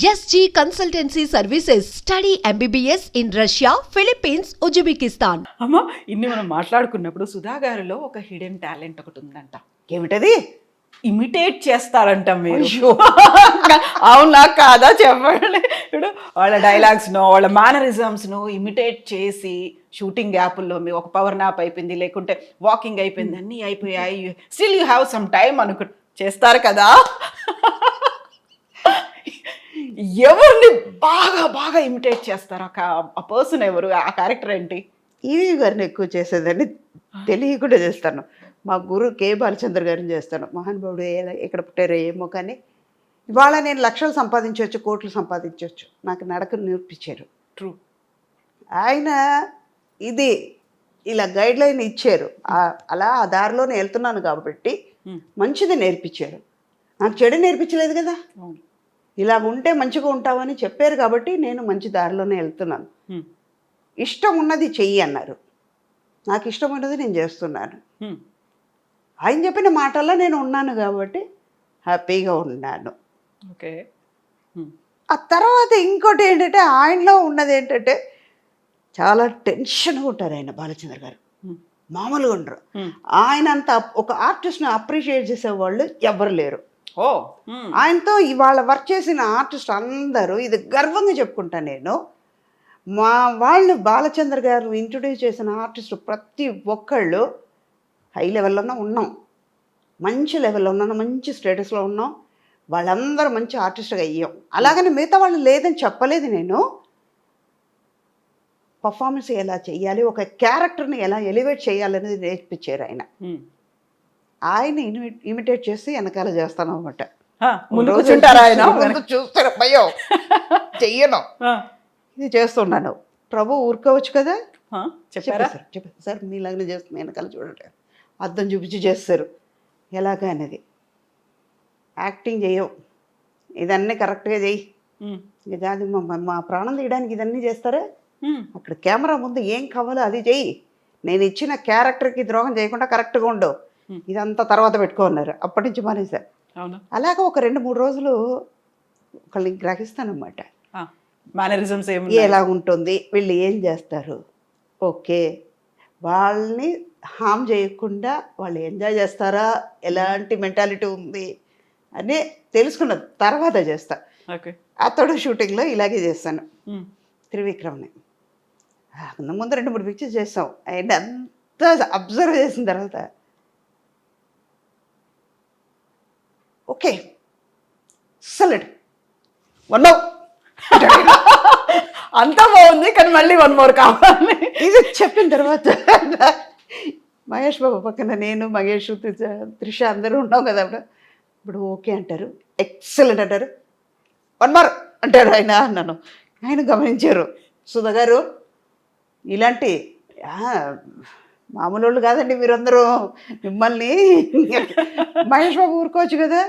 SG Consultancy Services. Study MBBS in Russia, Philippines, Uzbekistan. అమ్మ ఇన్ని మనం మాట్లాడుకున్నప్పుడు సుధా గారిలో ఒక హిడెన్ టాలెంట్ ఒకటి ఉందంట. ఏమిటది? ఇమిటేట్ చేస్తారంట మీరు. అవునా కాదా చెప్పండి. ఇప్పుడు వాళ్ళ డైలాగ్స్ను వాళ్ళ మేనరిజమ్స్ను ఇమిటేట్ చేసి షూటింగ్ గ్యాపుల్లో మీ ఒక పవర్ నాప్ అయిపోయింది, లేకుంటే వాకింగ్ అయిపోయింది, అన్నీ అయిపోయాయి, still you have some time అనుకు చేస్తారు కదా. ఎవరిని బాగా బాగా ఇమిటేట్ చేస్తారు? ఆ పర్సన్ ఎవరు? ఆ క్యారెక్టర్ ఏంటి? ఈవీ గారిని ఎక్కువ చేసేదాన్ని తెలియకుండా చేస్తాను. మా గురువు కే బాలచంద్ర గారిని చేస్తాను. మహానుభావుడు ఎక్కడ పుట్టారో ఏమో కానీ ఇవాళ నేను లక్షలు సంపాదించవచ్చు, కోట్లు సంపాదించవచ్చు. నాకు నడక నేర్పించారు. ట్రూ. ఆయన ఇది ఇలా గైడ్ లైన్ ఇచ్చారు. అలా ఆ దారిలోనే వెళ్తున్నాను కాబట్టి మంచిది నేర్పించారు. నాకు చెడు నేర్పించలేదు కదా. ఇలా ఉంటే మంచిగా ఉంటావని చెప్పారు కాబట్టి నేను మంచి దారిలోనే వెళ్తున్నాను. ఇష్టం ఉన్నది చెయ్యి అన్నారు. నాకు ఇష్టం ఉన్నది నేను చేస్తున్నాను. ఆయన చెప్పిన మాటల్లో నేను ఉన్నాను కాబట్టి హ్యాపీగా ఉన్నాను. ఓకే. ఆ తర్వాత ఇంకోటి ఏంటంటే ఆయనలో ఉన్నది ఏంటంటే చాలా టెన్షన్గా ఉంటారు ఆయన బాలచంద్ర గారు. మామూలుగా ఉండరు. ఆయన అంత ఒక ఆర్టిస్ట్ని అప్రిషియేట్ చేసేవాళ్ళు ఎవరు లేరు. ఓ ఆయనతో ఇవాళ వర్క్ చేసిన ఆర్టిస్ట్ అందరూ ఇది గర్వంగా చెప్పుకుంటాను నేను. మా వాళ్ళు బాలచంద్ర గారు ఇంట్రొడ్యూస్ చేసిన ఆర్టిస్ట్ ప్రతి ఒక్కళ్ళు హై లెవెల్లోనే ఉన్నాం, మంచి లెవెల్లో ఉన్నాం, మంచి స్టేటస్లో ఉన్నాం. వాళ్ళందరూ మంచి ఆర్టిస్ట్గా అయ్యాం. అలాగని మిగతా వాళ్ళు లేదని చెప్పలేదు నేను. పర్ఫార్మెన్స్ ఎలా చెయ్యాలి, ఒక క్యారెక్టర్ని ఎలా ఎలివేట్ చేయాలనేది నేర్పించారు ఆయన. ఆయన ఇమిటేట్ చేసి వెనకాల చేస్తాను అనమాట. ముందు కూర్చుంటారా ఆయన? చూస్తారు భయం చెయ్యను, ఇది చేస్తున్నాను. ప్రభు ఊరుకోవచ్చు కదా. చెప్పారు సార్ మీలాగనే చేస్తుంది, వెనకాల చూడండి అర్థం చూపించి చేస్తారు ఎలాగా అనేది. యాక్టింగ్ చేయవు, ఇదన్నీ కరెక్ట్గా చెయ్యి, ఇది అది మా ప్రాణం తీయడానికి ఇదన్నీ చేస్తారా? అక్కడ కెమెరా ముందు ఏం కావాలో అది చెయ్యి, నేను ఇచ్చిన క్యారెక్టర్కి ద్రోహం చేయకుండా కరెక్ట్గా ఉండవు, ఇదంతా తర్వాత పెట్టుకున్నారు. అప్పటి నుంచి మానేశారు. అలాగే ఒక 2-3 రోజులు ఒకళ్ళని గ్రహిస్తానమాట. మేనరిజమ్స్ ఎలా ఉంటుంది, వీళ్ళు ఏం చేస్తారు, ఓకే వాళ్ళని హామ్ చేయకుండా వాళ్ళు ఎంజాయ్ చేస్తారా, ఎలాంటి మెంటాలిటీ ఉంది అని తెలుసుకున్న తర్వాత చేస్తా. అతడు షూటింగ్లో ఇలాగే చేస్తాను. త్రివిక్రమ్ని ముందు 2-3 పిక్చర్స్ చేస్తాం. ఆయన అంతా అబ్జర్వ్ చేసిన తర్వాత ఓకే సలడ్ వన్ మోర్ అంతా బాగుంది కానీ మళ్ళీ 1 more కావాలి. ఇది చెప్పిన తర్వాత మహేష్ బాబు పక్కన నేను, మహేష్, త్రిష అందరూ ఉన్నాం కదా. ఇప్పుడు ఓకే అంటారు, ఎక్సలెంట్ అంటారు, 1 more అంటారు ఆయన. నన్ను ఆయన గమనించారు. సుధా గారు ఇలాంటి మామూలు వాళ్ళు కాదండి మీరందరూ, మిమ్మల్ని మహేష్ బాబు ఊరుకోవచ్చు కదా,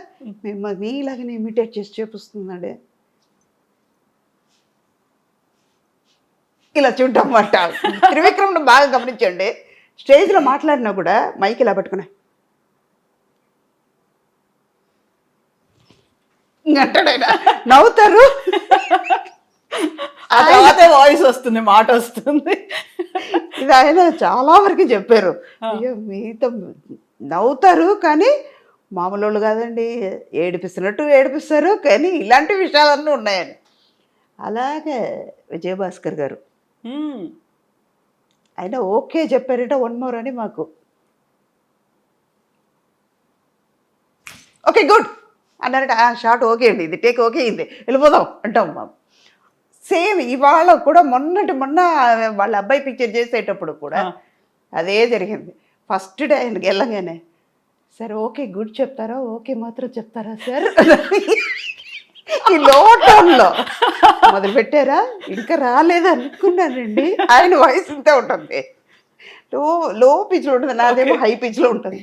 మిమ్మల్ని మీలాగనే ఇమిటేట్ చేసి చూపిస్తున్నాడే ఇలా చూడటమాట. త్రివిక్రమ్ను బాగా గమనించండి. స్టేజ్లో మాట్లాడినా కూడా మైక్ ఇలా పట్టుకున్నా అంటాడు. నవ్వుతారు, ఆ తర్వాత వాయిస్ వస్తుంది, మాట వస్తుంది. ఇది ఆయన చాలా వరకు చెప్పారు. అయ్యో మీతో నవ్వుతారు కానీ మామూలు వాళ్ళు కాదండి, ఏడిపిస్తున్నట్టు ఏడిపిస్తారు, కానీ ఇలాంటి విషయాలన్నీ ఉన్నాయని. అలాగే విజయభాస్కర్ గారు ఆయన ఓకే చెప్పారంటే 1 more అని మాకు ఓకే గుడ్ అన్నారంటే షార్ట్ ఓకే అండి, ఇది టేక్ ఓకే అయింది, వెళ్ళిపోదాం అంటాం. సేమ్ ఇవాళ కూడా మొన్న వాళ్ళ అబ్బాయి పిక్చర్ చేసేటప్పుడు కూడా అదే జరిగింది. ఫస్ట్ డే ఆయనకి వెళ్ళగానే సార్ ఓకే గుడ్ చెప్తారా, ఓకే మాత్రం చెప్తారా సార్, ఈ లో టోన్లో మొదలు పెట్టారా, ఇంకా రాలేదు అనుకున్నానండి. ఆయన వాయిస్ ఇంతే ఉంటుంది, లో పిచ్లో ఉంటుంది, నాదేమో హై పిచ్లో ఉంటుంది.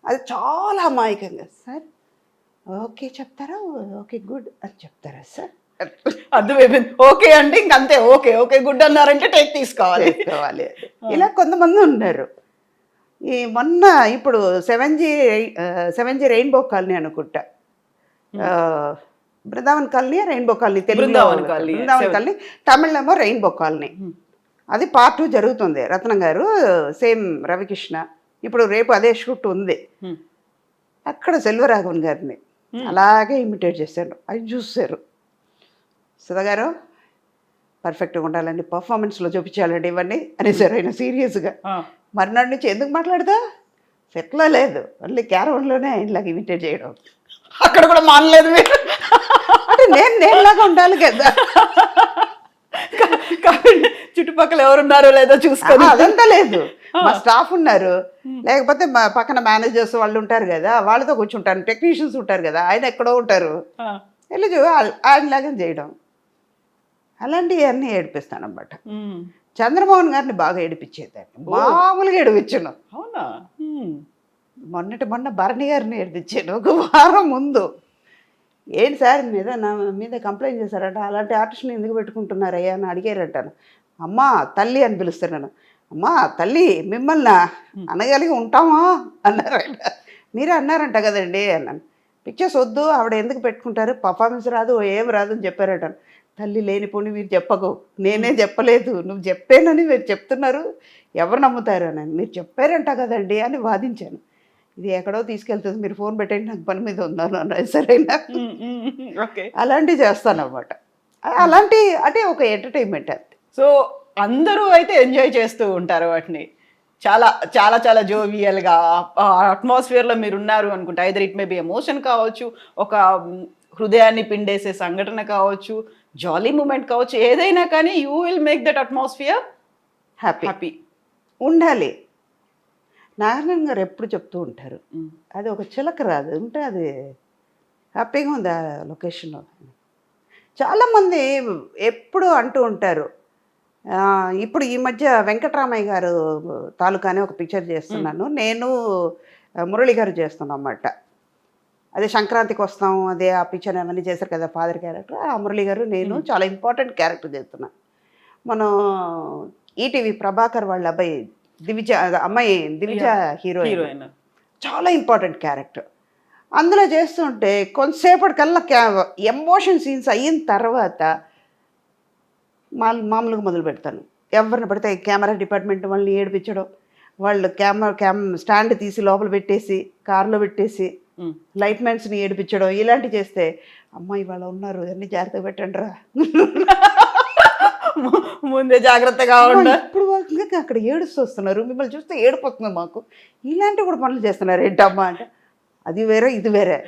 అది చాలా అమాయకంగా సార్ ఓకే చెప్తారా, ఓకే గుడ్ అని చెప్తారా సార్, అర్థమైపోయింది. ఓకే అంటే ఇంకంతే, ఓకే ఓకే గుడ్ అన్నారంటే టేక్ తీసుకోవాలి. ఇలా కొంతమంది ఉన్నారు. ఈ మొన్న ఇప్పుడు 7G రెయిన్బో కాలనీ అనుకుంటా, Brindavan Colony Rainbow Colony Brindavan Colony, Brindavan Colony, తమిళేమో రెయిన్బో కాలనీ. అది పార్ట్ 2 జరుగుతుంది. రత్నం గారు సేమ్ రవికృష్ణ, ఇప్పుడు రేపు అదే షూట్ ఉంది. అక్కడ సెల్వరాఘవన్ గారిని అలాగే ఇమిటేట్ చేశాను. అది చూసారు, సుధా గారు పర్ఫెక్ట్గా ఉండాలండి, పర్ఫార్మెన్స్లో చూపించాలండి ఇవన్నీ అనేసారు ఆయన సీరియస్గా. మర్నాడు నుంచి ఎందుకు మాట్లాడదా, సెట్లో లేదు, ఓన్లీ క్యారవన్లోనే ఆయనలాగా ఇమిటేట్ చేయడం. అక్కడ కూడా మానలేదు మీరు అంటే నేనులాగా ఉండాలి కదా, కాబట్టి చుట్టుపక్కల ఎవరున్నారో లేదో చూసుకొని. అదంతా లేదు, మా స్టాఫ్ ఉన్నారు, లేకపోతే మా పక్కన మేనేజర్స్ వాళ్ళు ఉంటారు కదా, వాళ్ళతో కూర్చుంటాను, టెక్నీషియన్స్ ఉంటారు కదా, ఆయన ఎక్కడో ఉంటారు, వెళ్ళి ఆయనలాగా చేయడం. అలాంటివన్నీ ఏడిపిస్తాను అన్నమాట. చంద్రమోహన్ గారిని బాగా ఏడిపించేదాన్ని, మామూలుగా ఏడిపించాను. అవునా? మొన్న భరణి గారిని ఏడిపించాను ఒక వారం ముందు. ఏంటి సార్ నా మీద కంప్లైంట్ చేశారంట, అలాంటి ఆర్టిస్ట్ని ఎందుకు పెట్టుకుంటున్నారయ్యా అని అడిగారంటాను. అమ్మా తల్లి అని పిలుస్తున్నాను. అమ్మా తల్లి మిమ్మల్ని అనగలిగి ఉంటామా అన్నారు ఆయన. మీరే అన్నారంట కదండి అన్నాను. పిక్చర్స్ వద్దు, ఆవిడ ఎందుకు పెట్టుకుంటారు, పర్ఫార్మెన్స్ రాదు, ఏం రాదు అని చెప్పారంటాను. తల్లి లేనిపోని మీరు చెప్పకు, నేనే చెప్పలేదు, నువ్వు చెప్పానని మీరు చెప్తున్నారు, ఎవరు నమ్ముతారు అని. మీరు చెప్పారంట కదండి అని వాదించాను. ఇది ఎక్కడో తీసుకెళ్తుంది, మీరు ఫోన్ పెట్టండి, నాకు పని మీద ఉన్నాను అన్నారు. సరేనా, అలాంటివి చేస్తాను అన్నమాట. అలాంటి అంటే ఒక ఎంటర్టైన్మెంట్ అంతే. సో అందరూ అయితే ఎంజాయ్ చేస్తూ ఉంటారు వాటిని, చాలా చాలా చాలా జోవియల్గా అట్మాస్ఫియర్లో మీరు ఉన్నారు అనుకుంటా. Either it may be emotion కావచ్చు, ఒక హృదయాన్ని పిండేసే సంఘటన కావచ్చు, జాలీ మూమెంట్ కావచ్చు, ఏదైనా కానీ you will make that atmosphere happy ఉండాలి. నారాయణ గారు ఎప్పుడు చెప్తూ ఉంటారు, అది ఒక చిలక రాదు ఉంటే అది హ్యాపీగా ఉంది ఆ లొకేషన్లో. చాలామంది ఎప్పుడు అంటూ ఉంటారు, ఇప్పుడు ఈ మధ్య వెంకటరామయ్య గారు తాలూకానే ఒక పిక్చర్ చేస్తున్నాను, నేను మురళి గారు చేస్తున్నాం అన్నమాట. అదే సంక్రాంతికి వస్తాం, అదే ఆ పిక్చర్ అవన్నీ చేశారు కదా ఫాదర్ క్యారెక్టర్. ఆ మురళి గారు నేను చాలా ఇంపార్టెంట్ క్యారెక్టర్ చేస్తున్నాను. మనం ఈటీవీ ప్రభాకర్ వాళ్ళ అబ్బాయి దివిజ, అమ్మాయి దివిజ హీరోయిన్, చాలా ఇంపార్టెంట్ క్యారెక్టర్. అందులో చేస్తుంటే కొంతసేపటికల్లా ఎమోషన్ సీన్స్ అయిన తర్వాత మామూలుగా మొదలు పెడతాను. ఎవరిని పడితే కెమెరా డిపార్ట్మెంట్ వాళ్ళని ఏడిపించడం, వాళ్ళు స్టాండ్ తీసి లోపల పెట్టేసి కార్లో పెట్టేసి లైట్ మ్యాన్స్ని ఏడిపించడం, ఇలాంటివి చేస్తే అమ్మాయి వాళ్ళు ఉన్నారు అన్ని జాగ్రత్తగా పెట్టండి రా, ముందే జాగ్రత్తగా ఉండాలి. ఇప్పుడు ఇంకా అక్కడ ఏడుస్తూ వస్తున్నారు, మిమ్మల్ని చూస్తే ఏడిపోతుంది మాకు, ఇలాంటివి కూడా పనులు చేస్తున్నారు ఏంటమ్మా అంటే, అది వేరే ఇది వేరే.